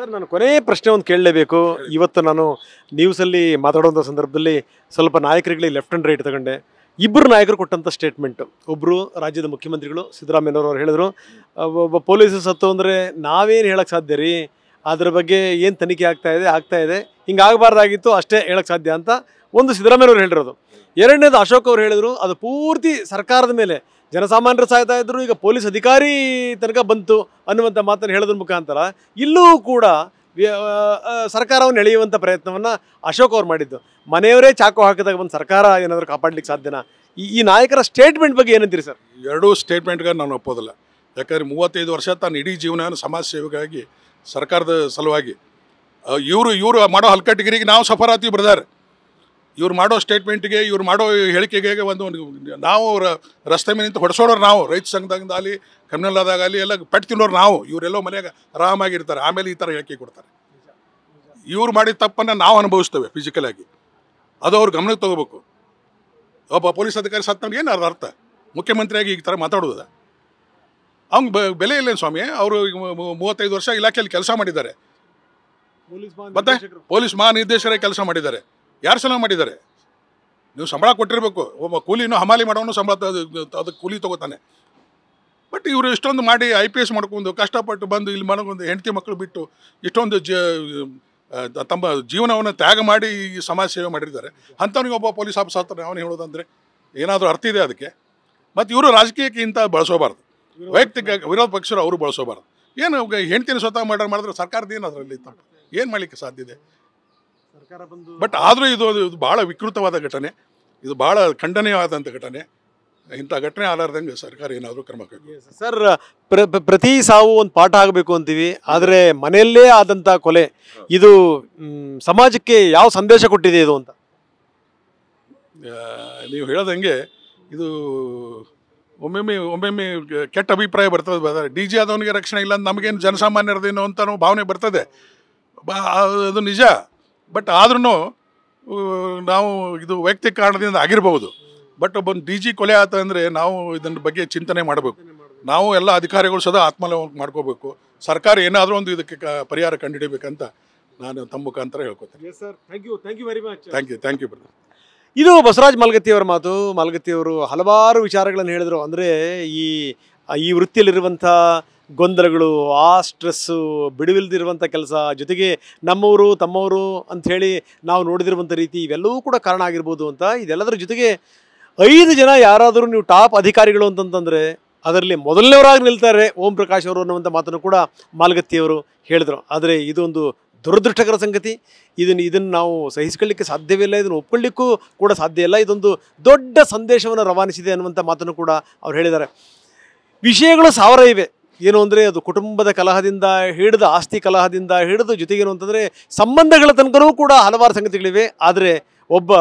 Sir, ನಾನು ಕೊನೆಯ ಪ್ರಶ್ನೆ ಒಂದು ಕೇಳಲೇಬೇಕು. ಇವತ್ತು ನಾನು ನ್ಯೂಸಲ್ಲಿ ಮಾತಾಡುವಂಥ ಸಂದರ್ಭದಲ್ಲಿ ಸ್ವಲ್ಪ ನಾಯಕರುಗಳಿಗೆ ಲೆಫ್ಟ್ ಆ್ಯಂಡ್ ರೈಟ್ ತಗೊಂಡೆ. ಇಬ್ಬರು ನಾಯಕರು ಕೊಟ್ಟಂಥ ಸ್ಟೇಟ್ಮೆಂಟು. ಒಬ್ಬರು ರಾಜ್ಯದ ಮುಖ್ಯಮಂತ್ರಿಗಳು ಸಿದ್ದರಾಮಯ್ಯನವರು ಹೇಳಿದ್ರು, ಒಬ್ಬ ಪೊಲೀಸರು ಸತ್ತು ಅಂದರೆ ನಾವೇನು ಹೇಳೋಕ್ಕೆ ಸಾಧ್ಯ ರೀ, ಅದ್ರ ಬಗ್ಗೆ ಏನು ತನಿಖೆ ಆಗ್ತಾ ಇದೆ, ಹಿಂಗಾಗಬಾರ್ದಾಗಿತ್ತು ಅಷ್ಟೇ ಹೇಳೋಕ್ಕೆ ಸಾಧ್ಯ ಅಂತ ಒಂದು ಸಿದ್ದರಾಮಯ್ಯನವರು ಹೇಳಿರೋದು. ಎರಡನೇದು ಅಶೋಕ್ ಅವರು ಹೇಳಿದ್ರು, ಅದು ಪೂರ್ತಿ ಸರ್ಕಾರದ ಮೇಲೆ, ಜನಸಾಮಾನ್ಯರು ಸಾಯ್ತಾ ಇದ್ರು, ಈಗ ಪೊಲೀಸ್ ಅಧಿಕಾರಿ ತನಕ ಬಂತು ಅನ್ನುವಂಥ ಮಾತನ್ನು ಹೇಳೋದ್ರ ಮುಖಾಂತರ ಇಲ್ಲೂ ಕೂಡ ಸರ್ಕಾರವನ್ನು ಎಳೆಯುವಂಥ ಪ್ರಯತ್ನವನ್ನು ಅಶೋಕ್ ಅವ್ರು ಮಾಡಿದ್ದು. ಮನೆಯವರೇ ಚಾಕು ಹಾಕಿದಾಗ ಒಂದು ಸರ್ಕಾರ ಏನಾದರೂ ಕಾಪಾಡಲಿಕ್ಕೆ ಸಾಧ್ಯನಾ? ಈ ನಾಯಕರ ಸ್ಟೇಟ್ಮೆಂಟ್ ಬಗ್ಗೆ ಏನಂತೀರಿ ಸರ್? ಎರಡೂ ಸ್ಟೇಟ್ಮೆಂಟ್ಗೆ ನಾನು ಒಪ್ಪೋದಿಲ್ಲ. ಯಾಕಂದರೆ 35 ವರ್ಷ ತಾನು ಇಡೀ ಜೀವನ ಸಮಾಜ ಸೇವೆಗಾಗಿ ಸರ್ಕಾರದ ಸಲುವಾಗಿ ಇವರು ಮಾಡೋ ಹಲ್ಕಟ್ಟಿಗಿರಿಗೆ ನಾವು ಸಫರ್ ಆಗ್ತೀವಿ ಬ್ರದರ್. ಇವ್ರು ಮಾಡೋ ಸ್ಟೇಟ್ಮೆಂಟ್ಗೆ, ಇವ್ರು ಮಾಡೋ ಹೇಳಿಕೆಗೆ ಒಂದು ನಾವು ರಸ್ತೆ ಮೇಲೆ ನಿಂತು ಹೊಡೆಸೋಡೋರು ನಾವು, ರೈತ ಸಂಘದಾಗಲಿ ಕ್ರಿಮಿನಲ್ ಆದಾಗಲಿ ಎಲ್ಲ ಪೆಟ್ಟು ತಿನ್ನೋರು ನಾವು. ಇವರೆಲ್ಲೋ ಮನೆಯಾಗ ಆರಾಮಾಗಿರ್ತಾರೆ, ಆಮೇಲೆ ಈ ಥರ ಹೇಳಿಕೆ ಕೊಡ್ತಾರೆ. ಇವ್ರು ಮಾಡಿದ ತಪ್ಪನ್ನು ನಾವು ಅನುಭವಿಸ್ತೇವೆ ಫಿಸಿಕಲಾಗಿ, ಅದು ಅವ್ರು ಗಮನಕ್ಕೆ ತಗೋಬೇಕು. ಒಬ್ಬ ಪೊಲೀಸ್ ಅಧಿಕಾರಿ ಸತ್ತವ್ರಿಗೆ ಏನು ಅರ್ಥ? ಮುಖ್ಯಮಂತ್ರಿಯಾಗಿ ಈ ಥರ ಮಾತಾಡೋದ? ಅವ್ನಿಗೆ ಬೆಲೆ ಇಲ್ಲೇನು ಸ್ವಾಮಿ? ಅವರು 35 ವರ್ಷ ಇಲಾಖೆಯಲ್ಲಿ ಕೆಲಸ ಮಾಡಿದ್ದಾರೆ, ಮತ್ತೆ ಪೊಲೀಸ್ ಮಹಾನಿರ್ದೇಶಕರಾಗಿ ಕೆಲಸ ಮಾಡಿದ್ದಾರೆ. ಯಾರು ಸಲ ಮಾಡಿದ್ದಾರೆ? ನೀವು ಸಂಬಳ ಕೊಟ್ಟಿರಬೇಕು. ಒಬ್ಬ ಕೂಲಿನೂ ಹಮಾಲಿ ಮಾಡೋನು ಸಂಬಳ ಅದಕ್ಕೆ ಕೂಲಿ ತೊಗೋತಾನೆ. ಬಟ್ ಇವರು ಇಷ್ಟೊಂದು ಮಾಡಿ IPS ಮಾಡ್ಕೊಂಡು ಕಷ್ಟಪಟ್ಟು ಬಂದು ಇಲ್ಲಿ ಮಾಡ್ಕೊಂಡು ಹೆಂಡತಿ ಮಕ್ಕಳು ಬಿಟ್ಟು ಇಷ್ಟೊಂದು ತಮ್ಮ ಜೀವನವನ್ನು ತ್ಯಾಗ ಮಾಡಿ ಈ ಸಮಾಜ ಸೇವೆ ಮಾಡಿದ್ದಾರೆ. ಅಂಥವ್ನಿಗೆ ಒಬ್ಬ ಪೊಲೀಸ್ ಆಫೀಸರ್ ಹತ್ರ ಅವನು ಹೇಳೋದಂದರೆ ಏನಾದರೂ ಅರ್ಥ ಇದೆ ಅದಕ್ಕೆ? ಮತ್ತು ಇವರು ರಾಜಕೀಯಕ್ಕೆ ಇಂಥ ಬಳಸೋಬಾರ್ದು, ವೈಯಕ್ತಿಕ ವಿರೋಧ ಪಕ್ಷರು ಅವರು ಬಳಸೋಬಾರ್ದು. ಏನು ಹೆಂಡ್ತಿನ ಸ್ವತಃ ಮಾಡಿದ್ರೆ ಸರ್ಕಾರದ ಏನು ಅದರಲ್ಲಿ ಏನು ಮಾಡಲಿಕ್ಕೆ ಸಾಧ್ಯ ಇದೆ? ಬಟ್ ಆದರೂ ಇದು ಭಾಳ ವಿಕೃತವಾದ ಘಟನೆ, ಇದು ಭಾಳ ಖಂಡನೀಯವಾದಂಥ ಘಟನೆ. ಇಂಥ ಘಟನೆ ಆಲಾರ್ದಂಗೆ ಸರ್ಕಾರ ಏನಾದರೂ ಕ್ರಮ ಕೈಗೊಳ್ಳಿ. ಸರ್, ಪ್ರತಿ ಸಾವು ಒಂದು ಪಾಠ ಆಗಬೇಕು ಅಂತೀವಿ, ಆದರೆ ಮನೆಯಲ್ಲೇ ಆದಂಥ ಕೊಲೆ ಇದು ಸಮಾಜಕ್ಕೆ ಯಾವ ಸಂದೇಶ ಕೊಟ್ಟಿದೆ ಇದು ಅಂತ ನೀವು ಹೇಳೋದಂಗೆ ಇದು ಒಮ್ಮೊಮ್ಮೆ ಕೆಟ್ಟ ಅಭಿಪ್ರಾಯ ಬರ್ತದೆ. DG ಆದವನಿಗೆ ರಕ್ಷಣೆ ಇಲ್ಲ ಅಂತ ನಮಗೇನು ಜನಸಾಮಾನ್ಯರದೇನೋ ಅಂತ ಭಾವನೆ ಬರ್ತದೆ, ಅದು ನಿಜ. ಬಟ್ ಆದ್ರೂ ನಾವು ಇದು ವೈಯಕ್ತಿಕ ಕಾರಣದಿಂದ ಆಗಿರ್ಬೋದು. ಬಟ್ ಒಬ್ಬ DG ಕೊಲೆ ಆತ ಅಂದರೆ ನಾವು ಇದನ್ನ ಬಗ್ಗೆ ಚಿಂತನೆ ಮಾಡಬೇಕು. ನಾವು ಎಲ್ಲ ಅಧಿಕಾರಿಗಳು ಸದಾ ಆತ್ಮಲೋಕ ಮಾಡ್ಕೋಬೇಕು. ಸರ್ಕಾರ ಏನಾದರೂ ಒಂದು ಇದಕ್ಕೆ ಪರಿಹಾರ ಕಂಡುಹಿಡಿಬೇಕಂತ ನಾನು ತಮ್ಮ ಮುಖಾಂತರ ಹೇಳ್ಕೊತೇನೆ. Thank you brother. ಇದು ಬಸವರಾಜ್ ಮಾಲ್ಗತ್ತಿಯವರ ಮಾತು. ಮಾಲ್ಗತ್ತಿಯವರು ಹಲವಾರು ವಿಚಾರಗಳನ್ನು ಹೇಳಿದರು. ಅಂದರೆ ಈ ವೃತ್ತಿಯಲ್ಲಿರುವಂಥ ಗೊಂದಲಗಳು, ಆ ಸ್ಟ್ರೆಸ್ಸು, ಬಿಡುವಿಲ್ದಿರುವಂಥ ಕೆಲಸ, ಜೊತೆಗೆ ನಮ್ಮವರು ತಮ್ಮವರು ಅಂಥೇಳಿ ನಾವು ನೋಡಿದಿರುವಂಥ ರೀತಿ, ಇವೆಲ್ಲವೂ ಕೂಡ ಕಾರಣ ಆಗಿರ್ಬೋದು ಅಂತ. ಇದೆಲ್ಲದರ ಜೊತೆಗೆ 5 ಜನ ಯಾರಾದರೂ ನೀವು ಟಾಪ್ ಅಧಿಕಾರಿಗಳು ಅಂತಂತಂದರೆ ಅದರಲ್ಲಿ ಮೊದಲನೇವರಾಗಿ ನಿಲ್ತಾರೆ ಓಂ ಪ್ರಕಾಶ್ ಅವರು ಅನ್ನುವಂಥ ಮಾತನ್ನು ಕೂಡ ಮಾಲ್ಗತ್ತಿಯವರು ಹೇಳಿದರು. ಆದರೆ ಇದೊಂದು ದುರದೃಷ್ಟಕರ ಸಂಗತಿ. ಇದನ್ನು ನಾವು ಸಹಿಸಿಕೊಳ್ಳಿಕ್ಕೆ ಸಾಧ್ಯವಿಲ್ಲ, ಇದನ್ನು ಒಪ್ಕೊಳ್ಳಿಕ್ಕೂ ಕೂಡ ಸಾಧ್ಯ ಇಲ್ಲ. ಇದೊಂದು ದೊಡ್ಡ ಸಂದೇಶವನ್ನು ರವಾನಿಸಿದೆ ಅನ್ನುವಂಥ ಮಾತನ್ನು ಕೂಡ ಅವ್ರು ಹೇಳಿದ್ದಾರೆ. ವಿಷಯಗಳು 1000 ಇವೆ. ಏನು ಅಂದರೆ ಅದು ಕುಟುಂಬದ ಕಲಹದಿಂದ ಹಿಡಿದು, ಆಸ್ತಿ ಕಲಹದಿಂದ ಹಿಡಿದು, ಜೊತೆಗೇನು ಅಂತಂದರೆ ಸಂಬಂಧಗಳ ತನಕನೂ ಕೂಡ ಹಲವಾರು ಸಂಗತಿಗಳಿವೆ. ಆದರೆ ಒಬ್ಬ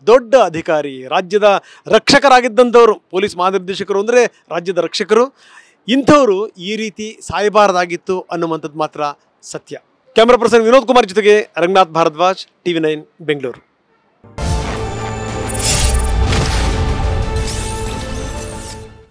ದೊಡ್ಡ ಅಧಿಕಾರಿ, ರಾಜ್ಯದ ರಕ್ಷಕರಾಗಿದ್ದಂಥವರು, ಪೊಲೀಸ್ ಮಹಾನಿರ್ದೇಶಕರು ಅಂದರೆ ರಾಜ್ಯದ ರಕ್ಷಕರು, ಇಂಥವರು ಈ ರೀತಿ ಸಾಯಬಾರದಾಗಿತ್ತು ಅನ್ನುವಂಥದ್ದು ಮಾತ್ರ ಸತ್ಯ. ಕ್ಯಾಮ್ರಾ ಪರ್ಸನ್ ವಿನೋದ್ ಕುಮಾರ್ ಜೊತೆಗೆ ರಂಗನಾಥ್ ಭಾರದ್ವಾಜ್, TV9 ಬೆಂಗಳೂರು.